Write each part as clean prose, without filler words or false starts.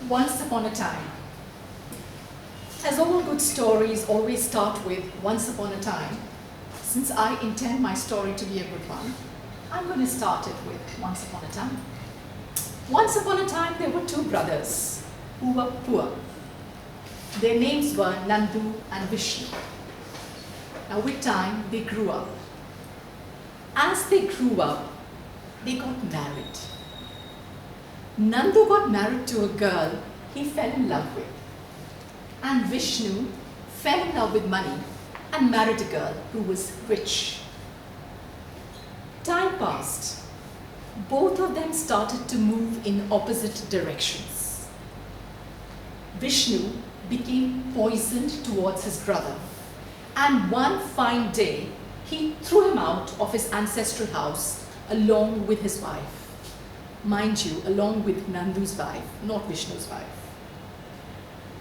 Once upon a time. As all good stories always start with once upon a time, since I intend my story to be a good one, I'm going to start it with once upon a time. Once upon a time, there were two brothers who were poor. Their names were Nandu and Vishnu. Now, with time, they grew up. As they grew up, they got married. Nandu got married to a girl he fell in love with. And Vishnu fell in love with money and married a girl who was rich. Time passed. Both of them started to move in opposite directions. Vishnu became poisoned towards his brother, and one fine day he threw him out of his ancestral house along with his wife. Mind you, along with Nandu's wife, not Vishnu's wife.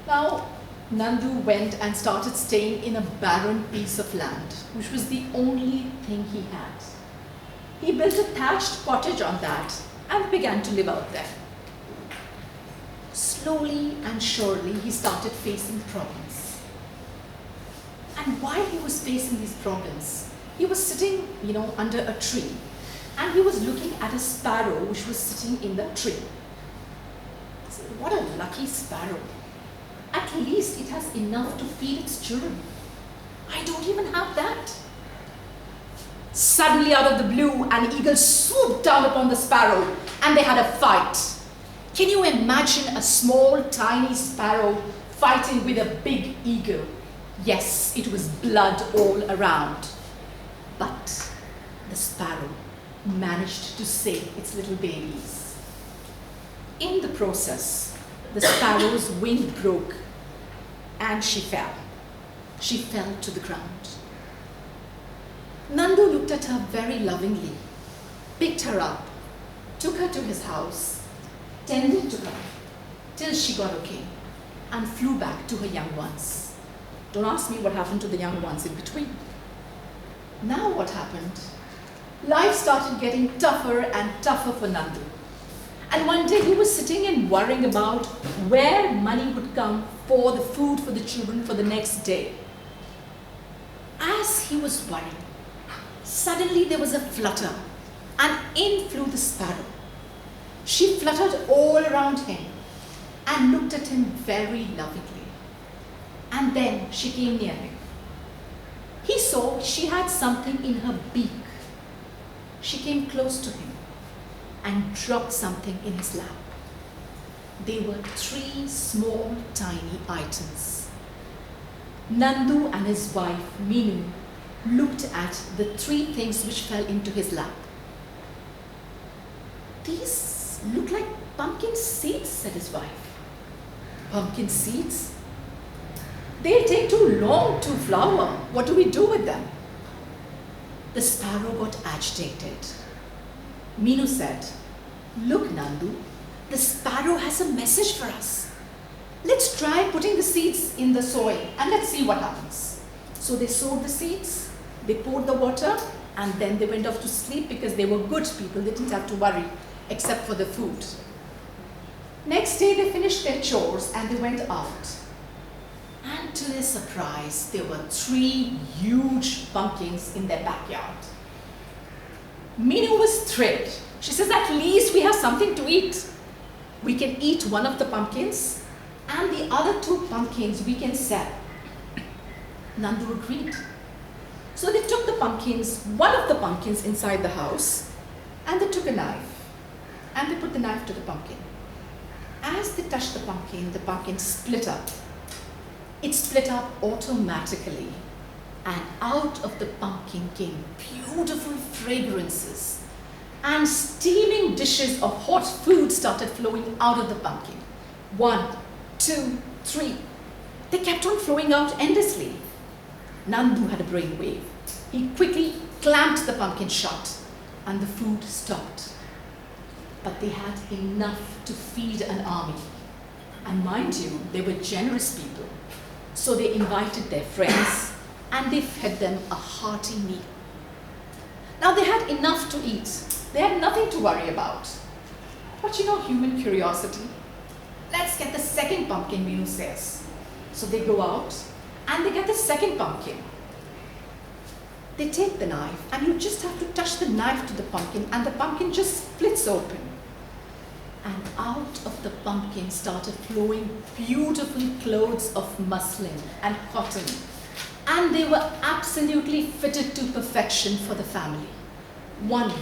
Now, Nandu went and started staying in a barren piece of land, which was the only thing he had. He built a thatched cottage on that and began to live out there. Slowly and surely, he started facing problems. And while he was facing these problems, he was sitting, under a tree, and he was looking at a sparrow which was sitting in the tree. He said, "What a lucky sparrow. At least it has enough to feed its children. I don't even have that." Suddenly, out of the blue, an eagle swooped down upon the sparrow and they had a fight. Can you imagine a small, tiny sparrow fighting with a big eagle? Yes, it was blood all around. But the sparrow managed to save its little babies. In the process, the sparrow's wing broke and she fell. She fell to the ground. Nandu looked at her very lovingly, picked her up, took her to his house, tended to her till she got okay, and flew back to her young ones. Don't ask me what happened to the young ones in between. Now what happened? Life started getting tougher and tougher for Nandu. And one day he was sitting and worrying about where money would come for the food for the children for the next day. As he was worrying, suddenly there was a flutter, and in flew the sparrow. She fluttered all around him and looked at him very lovingly. And then she came near him. He saw she had something in her beak. She came close to him and dropped something in his lap. They were 3 small, tiny items. Nandu and his wife, Meenu, looked at the 3 things which fell into his lap. "These look like pumpkin seeds," said his wife. "Pumpkin seeds? They'll take too long to flower. What do we do with them?" The sparrow got agitated. Meenu said, "Look, Nandu, the sparrow has a message for us. Let's try putting the seeds in the soil and let's see what happens." So they sowed the seeds, they poured the water, and then they went off to sleep because they were good people. They didn't have to worry except for the food. Next day they finished their chores and they went out. And to their surprise, there were 3 huge pumpkins in their backyard. Meenu was thrilled. She says, "At least we have something to eat. We can eat one of the pumpkins and the other 2 pumpkins we can sell." Nandu agreed. So they took one of the pumpkins inside the house, and they took a knife and they put the knife to the pumpkin. As they touched the pumpkin split up. It split up automatically, and out of the pumpkin came beautiful fragrances, and steaming dishes of hot food started flowing out of the pumpkin. 1, 2, 3. They kept on flowing out endlessly. Nandu had a brainwave. He quickly clamped the pumpkin shut, and the food stopped. But they had enough to feed an army. And mind you, they were generous people. So they invited their friends and they fed them a hearty meal. Now they had enough to eat. They had nothing to worry about. But human curiosity. let's get the second pumpkin, Minu says. So they go out and they get the second pumpkin. They take the knife and you just have to touch the knife to the pumpkin and the pumpkin just splits open. And out of the pumpkin started flowing beautiful clothes of muslin and cotton. And they were absolutely fitted to perfection for the family. 1,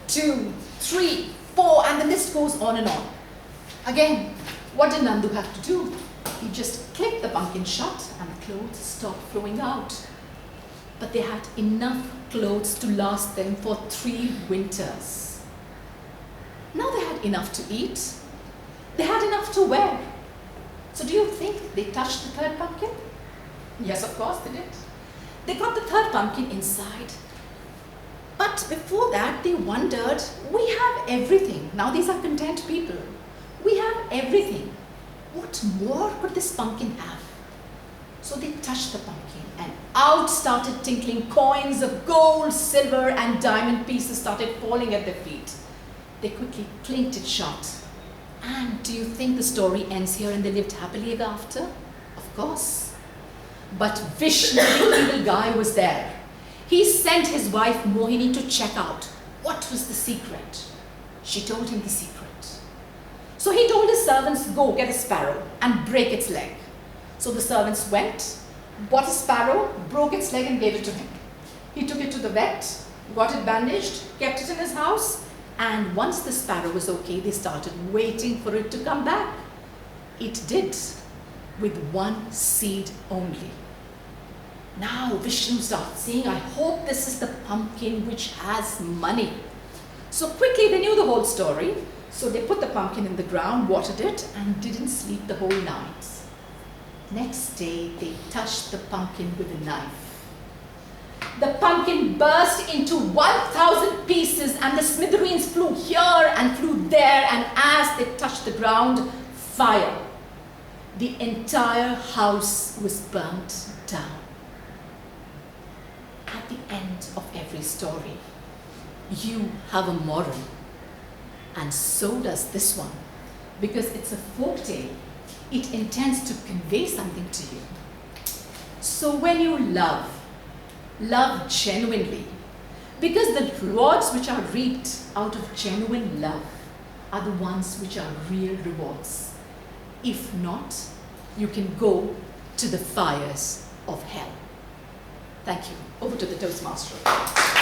2, 3, 4, and the list goes on and on. Again, what did Nandu have to do? He just clicked the pumpkin shut and the clothes stopped flowing out. But they had enough clothes to last them for 3 winters. Now they had enough to eat. They had enough to wear. So do you think they touched the third pumpkin? Yes, of course they did. They got the third pumpkin inside. But before that, they wondered, we have everything. Now these are content people. We have everything. What more could this pumpkin have? So they touched the pumpkin and out started tinkling coins of gold, silver and diamond pieces started falling at their feet. They quickly clinked it shut. And do you think the story ends here and they lived happily ever after? Of course. But Vishnu, the evil guy, was there. He sent his wife Mohini to check out what was the secret. She told him the secret. So he told his servants, go get a sparrow and break its leg. So the servants went, bought a sparrow, broke its leg and gave it to him. He took it to the vet, got it bandaged, kept it in his house, and once the sparrow was okay, they started waiting for it to come back. It did, with 1 seed only. Now Vishnu starts saying, I hope this is the pumpkin which has money. So quickly they knew the whole story. So they put the pumpkin in the ground, watered it, and didn't sleep the whole night. Next day, they touched the pumpkin with a knife. The pumpkin burst into 1,000 pieces and the smithereens flew here and flew there, and as they touched the ground, fire. The entire house was burnt down. At the end of every story, you have a moral. And so does this one. Because it's a folk tale, it intends to convey something to you. So when you love genuinely. Because the rewards which are reaped out of genuine love are the ones which are real rewards. If not, you can go to the fires of hell. Thank you. Over to the Toastmaster.